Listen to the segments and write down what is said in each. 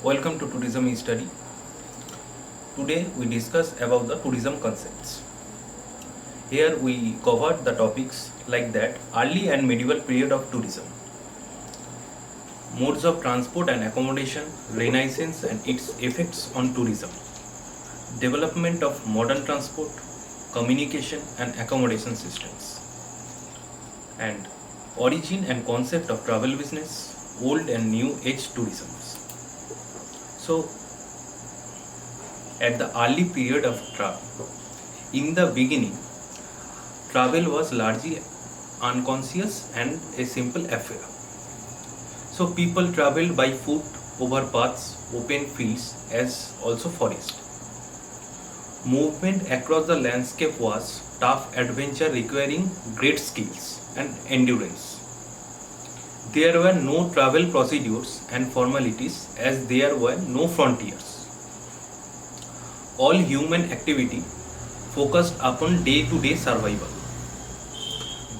Welcome to Tourism Study. Today we discuss about the tourism concepts. Here we covered the topics like that early and medieval period of tourism, modes of transport and accommodation, Renaissance and its effects on tourism, development of modern transport, communication and accommodation systems, and origin and concept of travel business, old and new age tourism. So, at the early period of travel, in the beginning, travel was largely unconscious and a simple affair. So, people traveled by foot over paths, open fields, as also forest. Movement across the landscape was tough adventure requiring great skills and endurance. There were no travel procedures and formalities as there were no frontiers. All human activity focused upon day-to-day survival.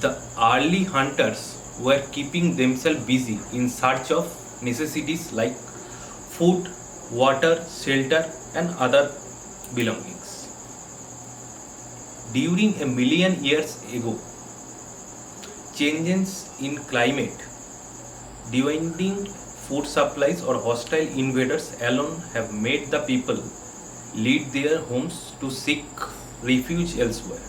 The early hunters were keeping themselves busy in search of necessities like food, water, shelter and other belongings. During a million years ago, changes in climate, dwindling food supplies or hostile invaders alone have made the people leave their homes to seek refuge elsewhere.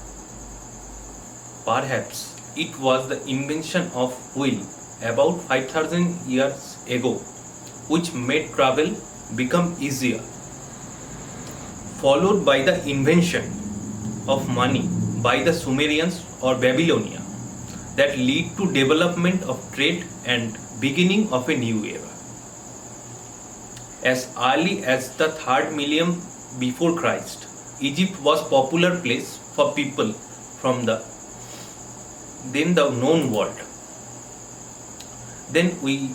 Perhaps it was the invention of wheel about 5000 years ago which made travel become easier, followed by the invention of money by the Sumerians or Babylonia that lead to development of trade and beginning of a new era. As early as the 3rd millennium before Christ, Egypt was popular place for people from the then the known world. Then we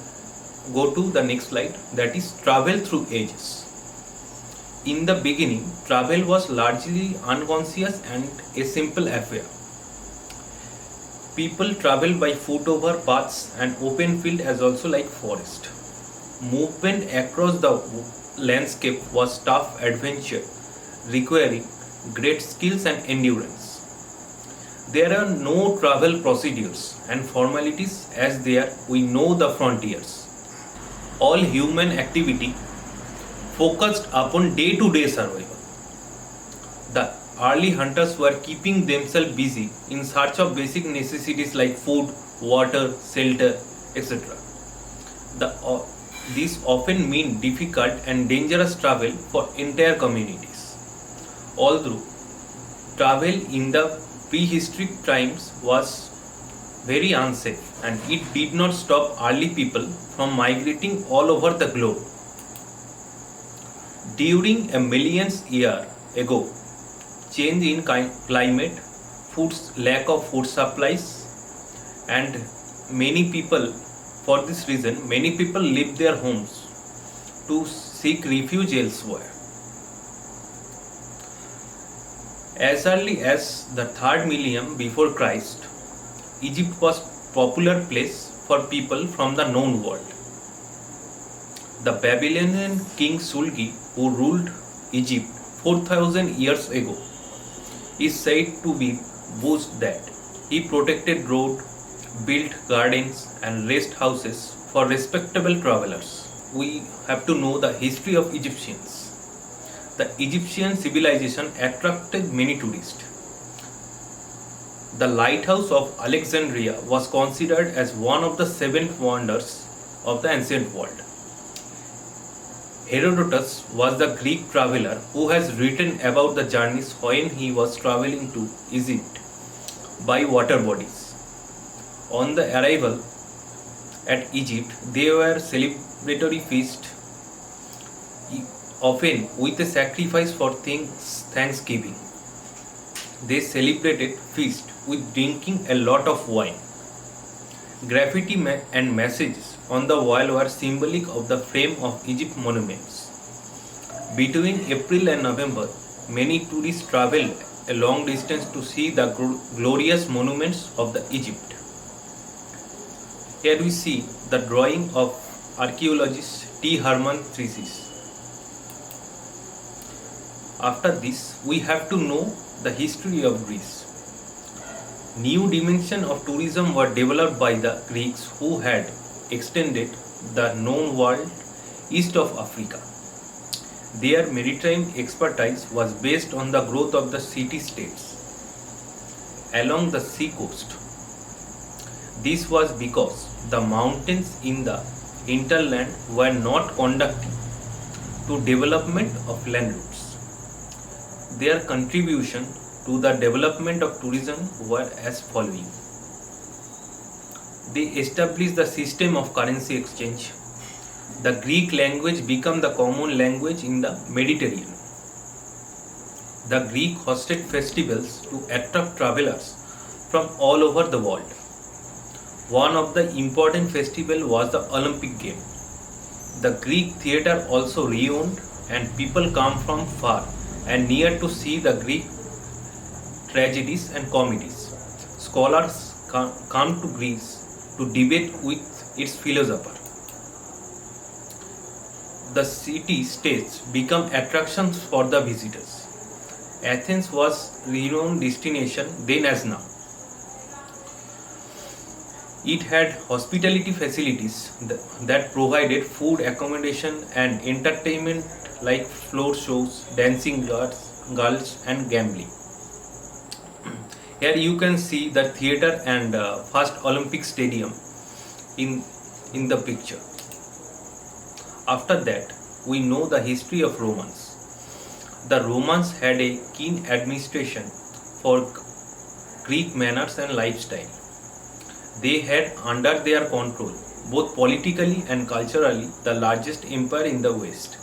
go to the next slide, that is travel through ages. In the beginning, travel was largely unconscious and a simple affair. People travel by foot over paths and open field as also like forest. Movement across the landscape was tough adventure requiring great skills and endurance. There are no travel procedures and formalities as there we know the frontiers. All human activity focused upon day-to-day survival. The early hunters were keeping themselves busy in search of basic necessities like food, water, shelter, etc. These often mean difficult and dangerous travel for entire communities. Although travel in the prehistoric times was very unsafe and it did not stop early people from migrating all over the globe. During a millions year ago, change in climate, lack of food supplies, and many people, for this reason, many people leave their homes to seek refuge elsewhere. As early as the 3rd millennium before Christ, Egypt was popular place for people from the known world. The Babylonian king Sulgi, who ruled Egypt 4000 years ago, is said to be boast that he protected road, built gardens and rest houses for respectable travelers. We have to know the history of Egyptians. The Egyptian civilization attracted many tourists. The lighthouse of Alexandria was considered as one of the 7 wonders of the ancient world. Herodotus was the Greek traveler who has written about the journeys when he was traveling to Egypt by water bodies. On the arrival at Egypt, there were celebratory feasts, often with a sacrifice for thanksgiving. They celebrated feast with drinking a lot of wine. Graffiti and messages on the wall were symbolic of the fame of Egypt monuments. Between April and November, many tourists traveled a long distance to see the glorious monuments of the Egypt. Here we see the drawing of archaeologist T. Hermann Thrasea. After this, we have to know the history of Greece. New dimensions of tourism were developed by the Greeks, who had extended the known world east of Africa. Their maritime expertise was based on the growth of the city-states along the sea coast. This was because the mountains in the hinterland were not conducive to development of land routes. Their contribution to the development of tourism were as following. They established the system of currency exchange. The Greek language became the common language in the Mediterranean. The Greek hosted festivals to attract travelers from all over the world. One of the important festivals was the Olympic game. The Greek theatre also reowned, and people come from far and near to see the Greek tragedies and comedies. Scholars come to Greece to debate with its philosopher. The city-states become attractions for the visitors. Athens was a renowned destination then as now. It had hospitality facilities that provided food, accommodation, and entertainment like floor shows, dancing girls, and gambling. Here you can see the theatre and first Olympic stadium in the picture. After that, we know the history of Romans. The Romans had a keen administration for Greek manners and lifestyle. They had under their control, both politically and culturally, the largest empire in the West.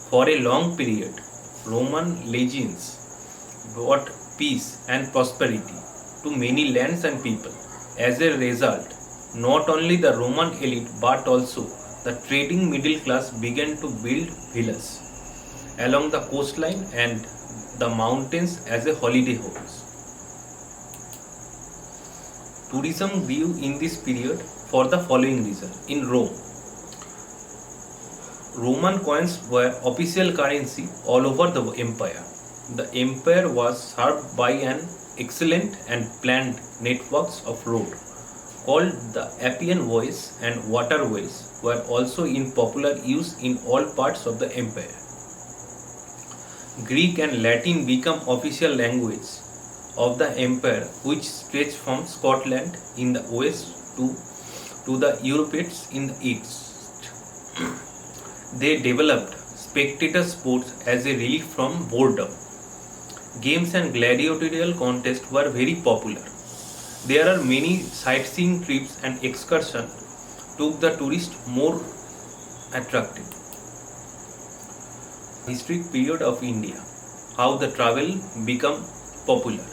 For a long period, Roman legions brought peace and prosperity to many lands and people. As a result, not only the Roman elite but also the trading middle class began to build villas along the coastline and the mountains as a holiday homes. Tourism grew in this period for the following reason. In Rome, Roman coins were official currency all over the empire. The empire was served by an excellent and planned networks of roads called the Appian Ways, and waterways were also in popular use in all parts of the empire. Greek and Latin became official language of the empire, which stretched from Scotland in the west to the Europeans in the east. They developed spectator sports as a relief from boredom. Games and gladiatorial contests were very popular. There are many sightseeing trips and excursions took the tourist more attractive. Historic period of India, how the travel become popular.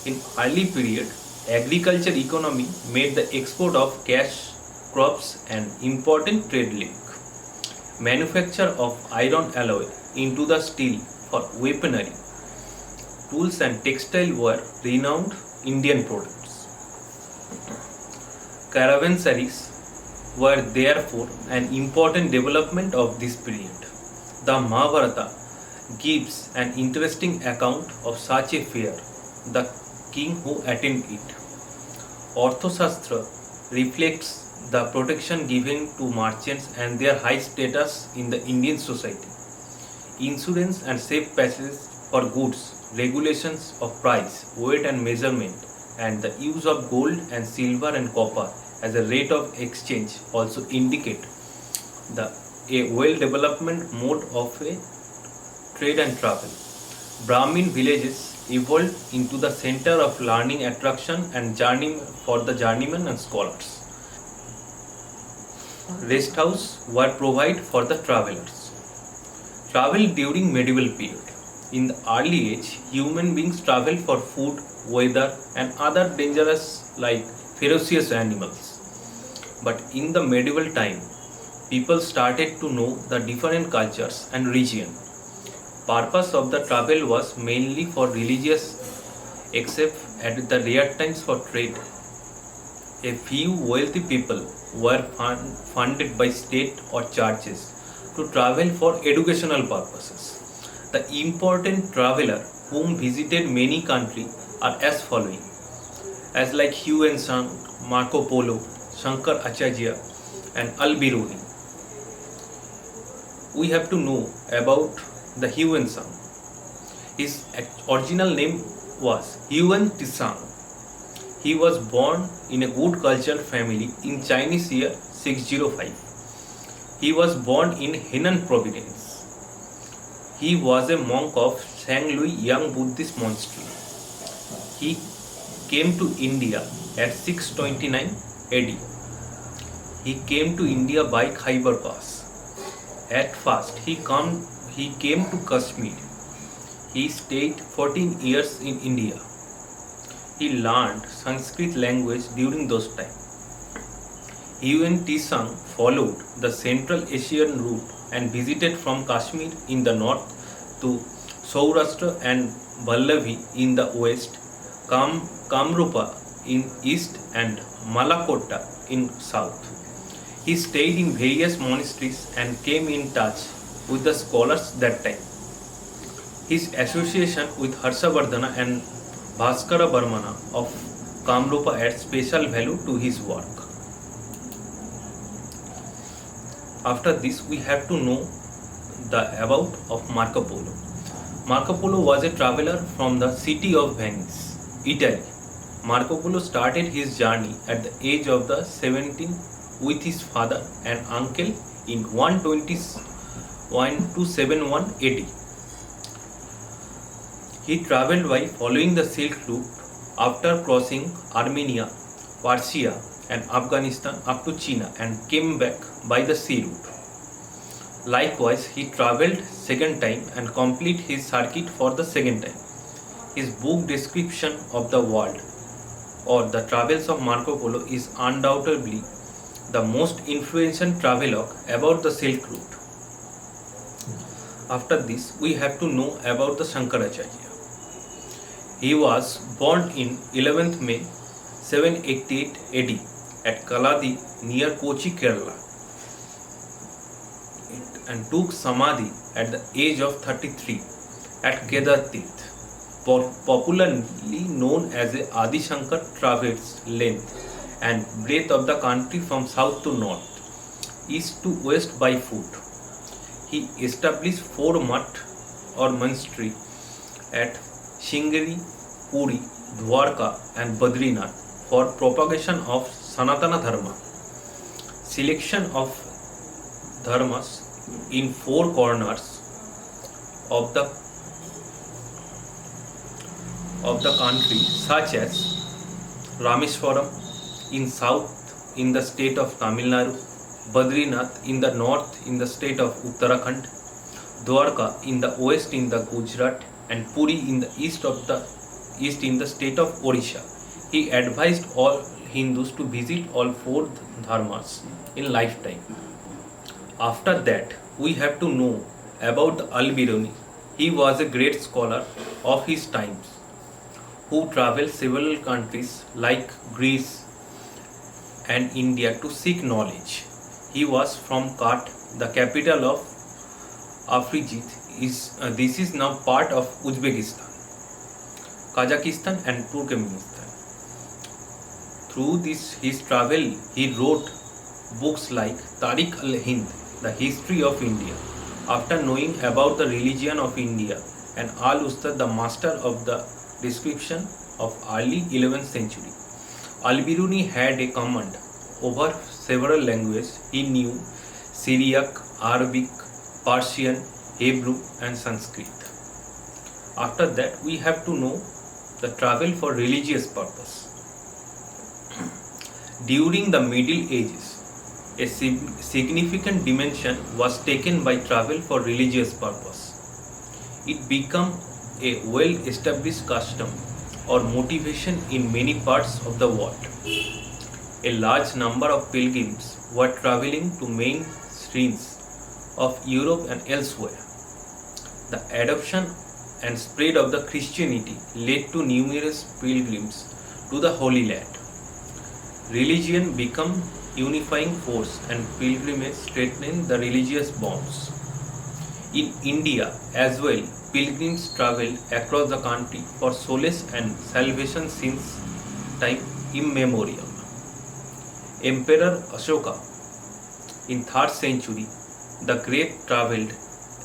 In early period, agriculture economy made the export of cash crops an important trade link. Manufacture of iron alloy into the steel for weaponry, tools and textile were renowned Indian products. Caravansaries were therefore an important development of this period. The Mahabharata gives an interesting account of such a fair, the king who attended it. Arthashastra reflects the protection given to merchants and their high status in the Indian society. Insurance and safe passage for goods, regulations of price, weight and measurement, and the use of gold and silver and copper as a rate of exchange also indicate a well-development mode of a trade and travel. Brahmin villages evolved into the center of learning, attraction, and journey for the journeymen and scholars. Rest house were provided for the travelers. Travel during medieval period. In the early age, human beings traveled for food, weather, and other dangerous like ferocious animals. But in the medieval time, people started to know the different cultures and region. Purpose of the travel was mainly for religious, except at the rare times for trade. A few wealthy people were funded by state or churches to travel for educational purposes. The important traveler whom visited many countries are as following, as like Huan Sang, Marco Polo, Shankar Acharya, and Al-Biruni. We have to know about the Huan Sang. His original name was Huan Tisang. He was born in a good cultured family in Chinese year 605. He was born in Henan province. He was a monk of Sanglui Young Buddhist Monastery. He came to India at 629 AD. He came to India by Khyber Pass. At first, he came to Kashmir. He stayed 14 years in India. He learned Sanskrit language during those time. Huan Tisang followed the Central Asian route and visited from Kashmir in the north to Saurashtra and Vallavi in the west, Kamrupa in east and Malakota in south. He stayed in various monasteries and came in touch with the scholars that time. His association with Harshavardhana and Bhaskara Barmana of Kamrupa adds special value to his work. After this, we have to know the about of Marco Polo. Marco Polo was a traveler from the city of Venice, Italy. Marco Polo started his journey at the age of the 17 with his father and uncle in 121 to 71 AD. He traveled by following the Silk Route after crossing Armenia, Persia and Afghanistan up to China and came back by the sea route. Likewise, he traveled second time and completed his circuit for the second time. His book Description of the World or the Travels of Marco Polo is undoubtedly the most influential travelogue about the Silk Route. After this, we have to know about the Shankaracharya. He was born in 11th May 788 AD at Kaladi near Kochi, Kerala, and took Samadhi at the age of 33 at Kedar Tirth, popularly known as a Adi Shankar traversed length and breadth of the country from south to north, east to west by foot. He established 4 mutt or monasteries at Sringeri, Puri, Dwarka and Badrinath for propagation of Sanatana Dharma. Selection of dharmas in 4 corners of the country, such as Rameswaram in south in the state of Tamil Nadu, Badrinath in the north in the state of Uttarakhand, Dwarka in the west in the Gujarat, and Puri in the east in the state of Odisha. He advised all Hindus to visit all 4 dharmas in lifetime. After that, we have to know about Al-Biruni. He was a great scholar of his times who traveled several countries like Greece and India to seek knowledge. He was from Kut, the capital of Afrizit. This is now part of Uzbekistan, Kazakhstan and Turkmenistan. Through his travel, he wrote books like Tariq al-Hind, the history of India. After knowing about the religion of India, and Al-Ustad, the master of the description of early 11th century, Al-Biruni had a command over several languages. He knew Syriac, Arabic, Persian, Hebrew and Sanskrit. After that, we have to know the travel for religious purpose. During the Middle Ages, a significant dimension was taken by travel for religious purpose. It became a well-established custom or motivation in many parts of the world. A large number of pilgrims were traveling to main streams of Europe and elsewhere. The adoption and spread of the Christianity led to numerous pilgrims to the Holy Land. Religion became unifying force and pilgrimage strengthened the religious bonds. In India as well, pilgrims traveled across the country for solace and salvation since time immemorial. Emperor Ashoka in 3rd century the Great traveled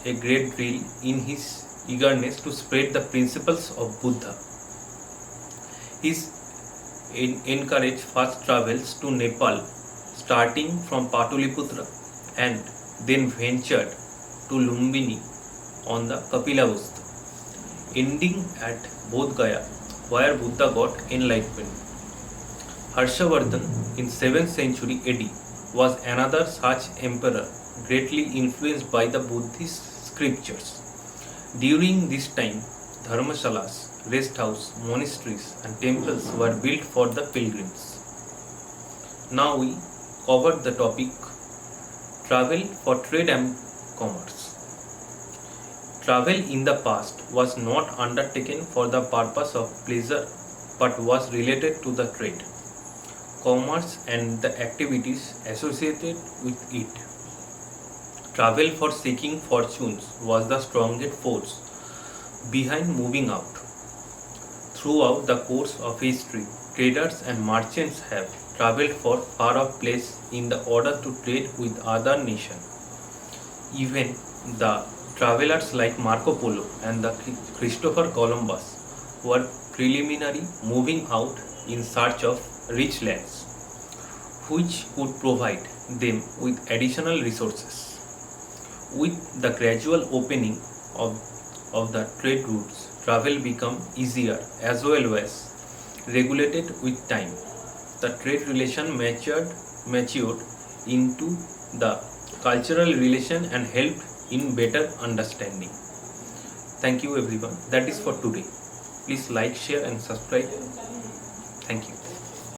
a great deal in his eagerness to spread the principles of Buddha. He encouraged fast travels to Nepal, starting from Patuliputra and then ventured to Lumbini on the Kapilavastu, ending at Bodh Gaya, where Buddha got enlightenment. Harshavardhan in 7th century AD was another such emperor greatly influenced by the Buddhist scriptures. During this time, dharmashalas, rest house, monasteries and temples were built for the pilgrims. Now we covered the topic travel for trade and commerce. Travel in the past was not undertaken for the purpose of pleasure but was related to the trade, commerce and the activities associated with it. Travel for seeking fortunes was the strongest force behind moving out. Throughout the course of history, traders and merchants have traveled for far-off places in the order to trade with other nations. Even the travelers like Marco Polo and the Christopher Columbus were preliminary moving out in search of rich lands, which could provide them with additional resources. With the gradual opening of the trade routes, travel became easier as well as regulated with time. The trade relation matured into the cultural relation and helped in better understanding. Thank you everyone. That is for today. Please like, share and subscribe. Thank you.